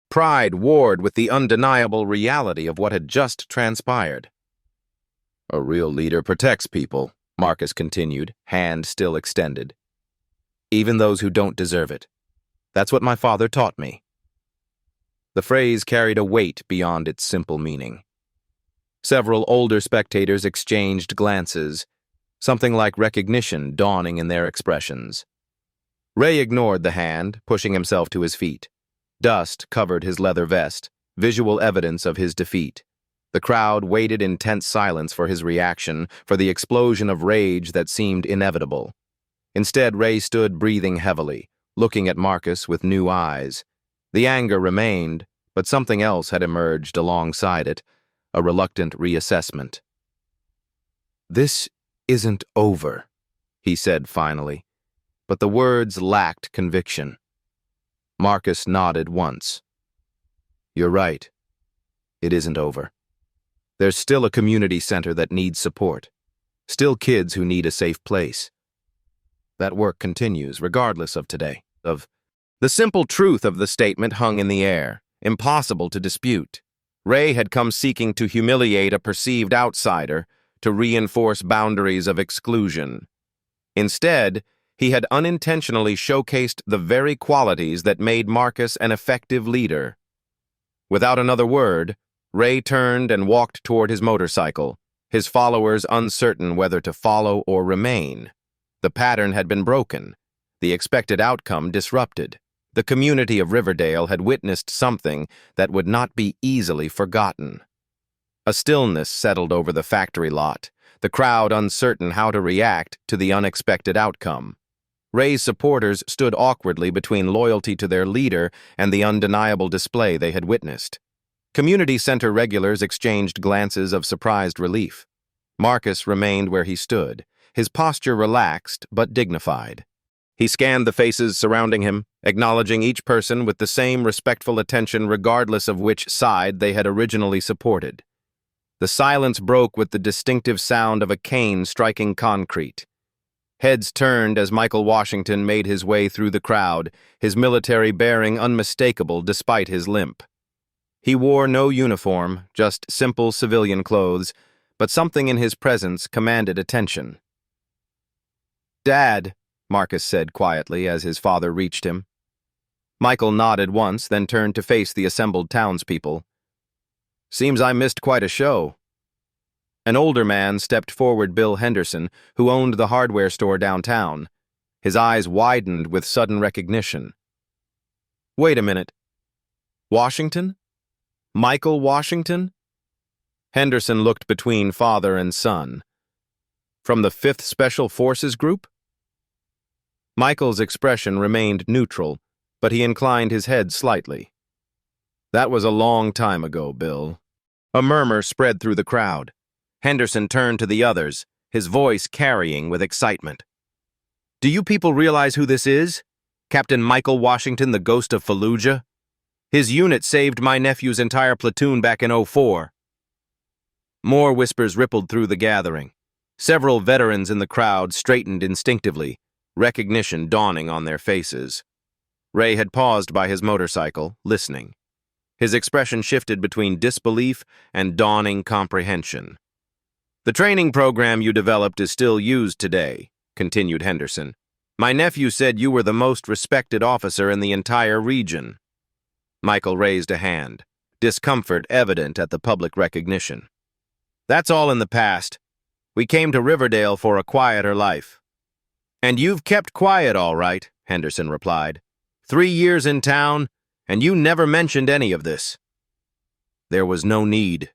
Speaker 1: Pride warred with the undeniable reality of what had just transpired. A real leader protects people, Marcus continued, hand still extended. Even those who don't deserve it. That's what my father taught me. The phrase carried a weight beyond its simple meaning. Several older spectators exchanged glances, something like recognition dawning in their expressions. Ray ignored the hand, pushing himself to his feet. Dust covered his leather vest, visual evidence of his defeat. The crowd waited in tense silence for his reaction, for the explosion of rage that seemed inevitable. Instead, Ray stood breathing heavily, looking at Marcus with new eyes. The anger remained, but something else had emerged alongside it, a reluctant reassessment. This isn't over, he said finally, but the words lacked conviction. Marcus nodded once. You're right. It isn't over. There's still a community center that needs support. Still kids who need a safe place. That work continues regardless of today. The simple truth of the statement hung in the air, impossible to dispute. Ray had come seeking to humiliate a perceived outsider, to reinforce boundaries of exclusion. Instead, he had unintentionally showcased the very qualities that made Marcus an effective leader. Without another word, Ray turned and walked toward his motorcycle, his followers uncertain whether to follow or remain. The pattern had been broken, the expected outcome disrupted. The community of Riverdale had witnessed something that would not be easily forgotten. A stillness settled over the factory lot, the crowd uncertain how to react to the unexpected outcome. Ray's supporters stood awkwardly between loyalty to their leader and the undeniable display they had witnessed. Community center regulars exchanged glances of surprised relief. Marcus remained where he stood, his posture relaxed but dignified. He scanned the faces surrounding him, acknowledging each person with the same respectful attention regardless of which side they had originally supported. The silence broke with the distinctive sound of a cane striking concrete. Heads turned as Michael Washington made his way through the crowd, his military bearing unmistakable despite his limp. He wore no uniform, just simple civilian clothes, but something in his presence commanded attention. "Dad," Marcus said quietly as his father reached him. Michael nodded once, then turned to face the assembled townspeople. "Seems I missed quite a show." An older man stepped forward, Bill Henderson, who owned the hardware store downtown. His eyes widened with sudden recognition. "Wait a minute. Washington? Michael Washington?" Henderson looked between father and son. "From the 5th Special Forces Group?" Michael's expression remained neutral, but he inclined his head slightly. "That was a long time ago, Bill." A murmur spread through the crowd. Henderson turned to the others, his voice carrying with excitement. "Do you people realize who this is? Captain Michael Washington, the Ghost of Fallujah? His unit saved my nephew's entire platoon back in '04. More whispers rippled through the gathering. Several veterans in the crowd straightened instinctively, recognition dawning on their faces. Ray had paused by his motorcycle, listening. His expression shifted between disbelief and dawning comprehension. "The training program you developed is still used today," continued Henderson. "My nephew said you were the most respected officer in the entire region." Michael raised a hand, discomfort evident at the public recognition. "That's all in the past. We came to Riverdale for a quieter life." "And you've kept quiet all right," Henderson replied. 3 years in town, and you never mentioned any of this." There was no need.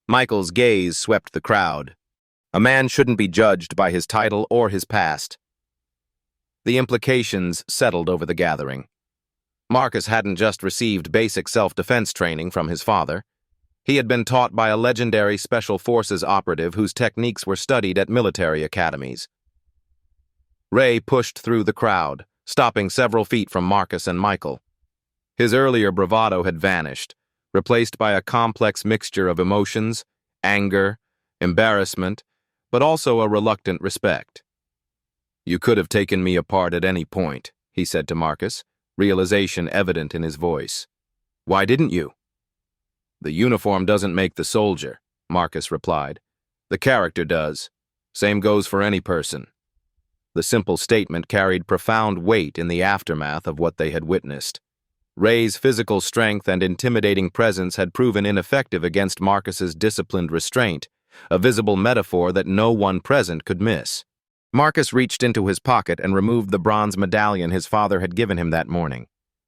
Speaker 1: Michael's gaze swept the crowd. A man shouldn't be judged by his title or his past. The implications settled over the gathering. Marcus hadn't just received basic self-defense training from his father. He had been taught by a legendary Special Forces operative whose techniques were studied at military academies. Ray pushed through the crowd, stopping several feet from Marcus and Michael. His earlier bravado had vanished, replaced by a complex mixture of emotions, anger, embarrassment, but also a reluctant respect. "You could have taken me apart at any point," he said to Marcus, realization evident in his voice. "Why didn't you?" "The uniform doesn't make the soldier," Marcus replied. "The character does. Same goes for any person." The simple statement carried profound weight in the aftermath of what they had witnessed. Ray's physical strength and intimidating presence had proven ineffective against Marcus's disciplined restraint, a visible metaphor that no one present could miss. Marcus reached into his pocket and removed the bronze medallion his father had given him that morning.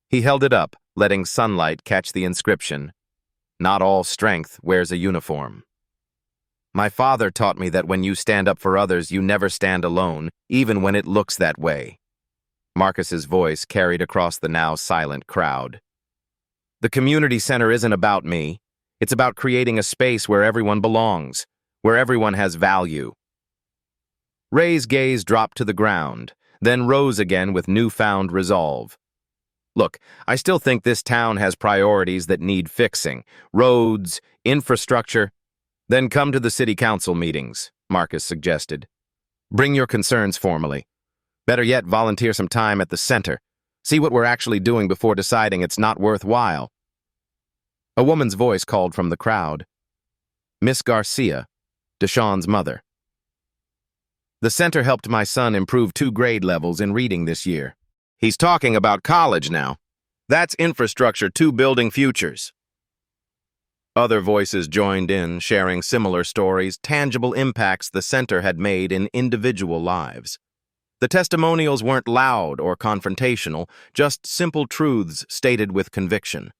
Speaker 1: He held it up, letting sunlight catch the inscription, "Not all strength wears a uniform." "My father taught me that when you stand up for others, you never stand alone, even when it looks that way." Marcus's voice carried across the now silent crowd. "The community center isn't about me. It's about creating a space where everyone belongs, where everyone has value." Ray's gaze dropped to the ground, then rose again with newfound resolve. "Look, I still think this town has priorities that need fixing. Roads, infrastructure. Then come to the city council meetings," Marcus suggested. "Bring your concerns formally. Better yet, volunteer some time at the center. See what we're actually doing before deciding it's not worthwhile." A woman's voice called from the crowd. "Miss Garcia, Deshawn's mother. The center helped my son improve 2 grade levels in reading this year. He's talking about college now. That's infrastructure 2 building futures." Other voices joined in, sharing similar stories, tangible impacts the center had made in individual lives. The testimonials weren't loud or confrontational, just simple truths stated with conviction.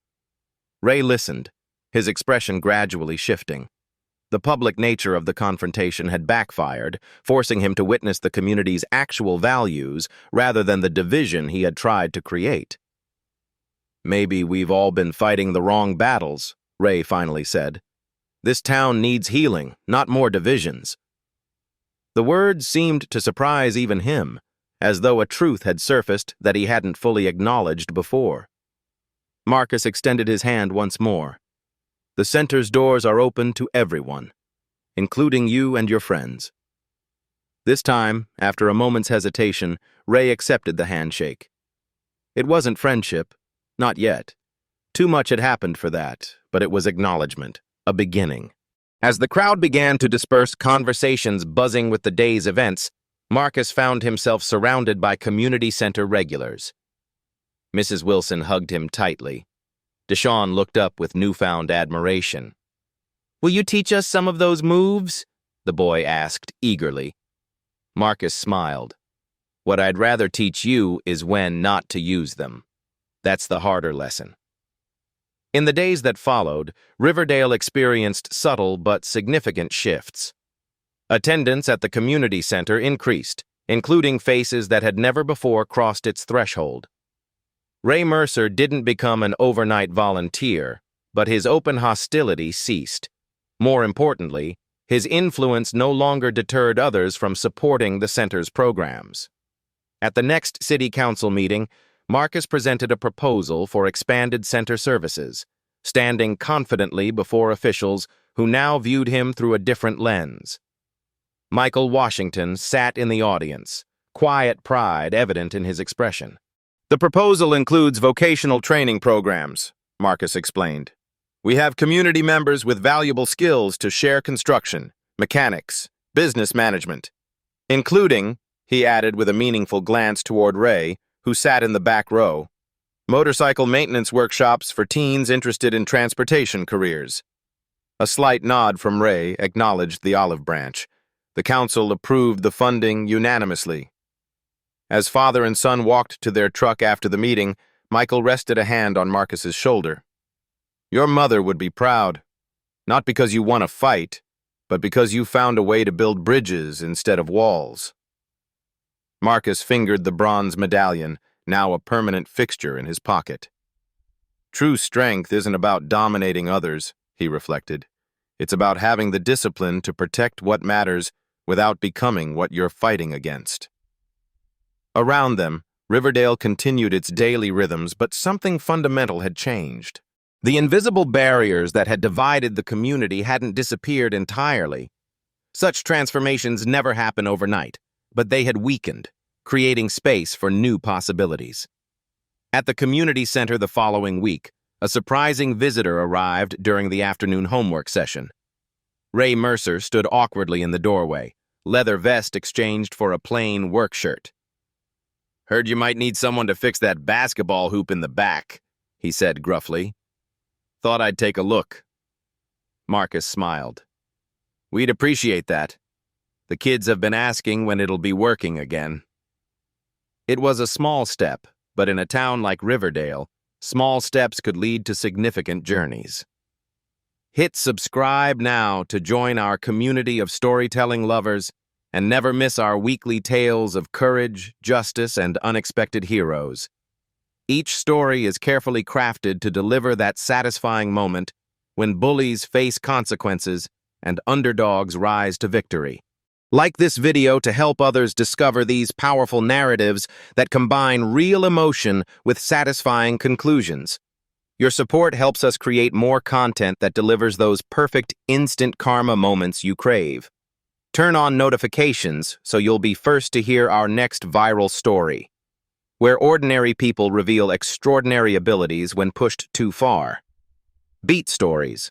Speaker 1: Ray listened, his expression gradually shifting. The public nature of the confrontation had backfired, forcing him to witness the community's actual values rather than the division he had tried to create. "Maybe we've all been fighting the wrong battles," Ray finally said. "This town needs healing, not more divisions." The words seemed to surprise even him, as though a truth had surfaced that he hadn't fully acknowledged before. Marcus extended his hand once more. "The center's doors are open to everyone, including you and your friends." This time, after a moment's hesitation, Ray accepted the handshake. It wasn't friendship, not yet. Too much had happened for that, but it was acknowledgement, a beginning. As the crowd began to disperse, conversations buzzing with the day's events, Marcus found himself surrounded by community center regulars. Mrs. Wilson hugged him tightly. Deshawn looked up with newfound admiration. "Will you teach us some of those moves?" the boy asked eagerly. Marcus smiled. "What I'd rather teach you is when not to use them. That's the harder lesson." In the days that followed, Riverdale experienced subtle but significant shifts. Attendance at the community center increased, including faces that had never before crossed its threshold. Ray Mercer didn't become an overnight volunteer, but his open hostility ceased. More importantly, his influence no longer deterred others from supporting the center's programs. At the next city council meeting, Marcus presented a proposal for expanded center services, standing confidently before officials who now viewed him through a different lens. Michael Washington sat in the audience, quiet pride evident in his expression. The proposal includes vocational training programs, Marcus explained. We have community members with valuable skills to share construction, mechanics, business management, including, he added with a meaningful glance toward Ray, who sat in the back row, motorcycle maintenance workshops for teens interested in transportation careers. A slight nod from Ray acknowledged the olive branch. The council approved the funding unanimously. As father and son walked to their truck after the meeting, Michael rested a hand on Marcus's shoulder. Your mother would be proud, not because you won a fight, but because you found a way to build bridges instead of walls. Marcus fingered the bronze medallion, now a permanent fixture in his pocket. True strength isn't about dominating others, he reflected. It's about having the discipline to protect what matters without becoming what you're fighting against. Around them, Riverdale continued its daily rhythms, but something fundamental had changed. The invisible barriers that had divided the community hadn't disappeared entirely. Such transformations never happen overnight, but they had weakened, creating space for new possibilities. At the community center the following week, a surprising visitor arrived during the afternoon homework session. Ray Mercer stood awkwardly in the doorway, leather vest exchanged for a plain work shirt. Heard you might need someone to fix that basketball hoop in the back, he said gruffly. Thought I'd take a look. Marcus smiled. We'd appreciate that. The kids have been asking when it'll be working again. It was a small step, but in a town like Riverdale, small steps could lead to significant journeys. Hit subscribe now to join our community of storytelling lovers and never miss our weekly tales of courage, justice, and unexpected heroes. Each story is carefully crafted to deliver that satisfying moment when bullies face consequences and underdogs rise to victory. Like this video to help others discover these powerful narratives that combine real emotion with satisfying conclusions. Your support helps us create more content that delivers those perfect instant karma moments you crave. Turn on notifications so you'll be first to hear our next viral story, where ordinary people reveal extraordinary abilities when pushed too far. Beat Stories,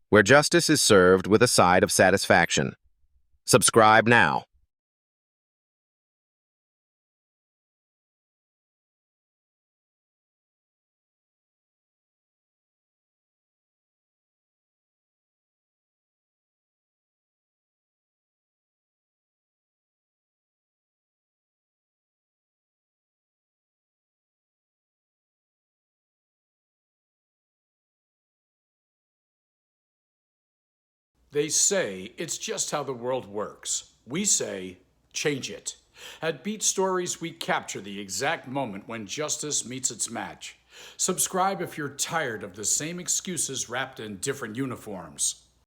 Speaker 1: where justice is served with a side of satisfaction. Subscribe now.
Speaker 2: They say it's just how the world works. We say, change it. At Beat Stories, we capture the exact moment when justice meets its match. Subscribe if you're tired of the same excuses wrapped in different uniforms.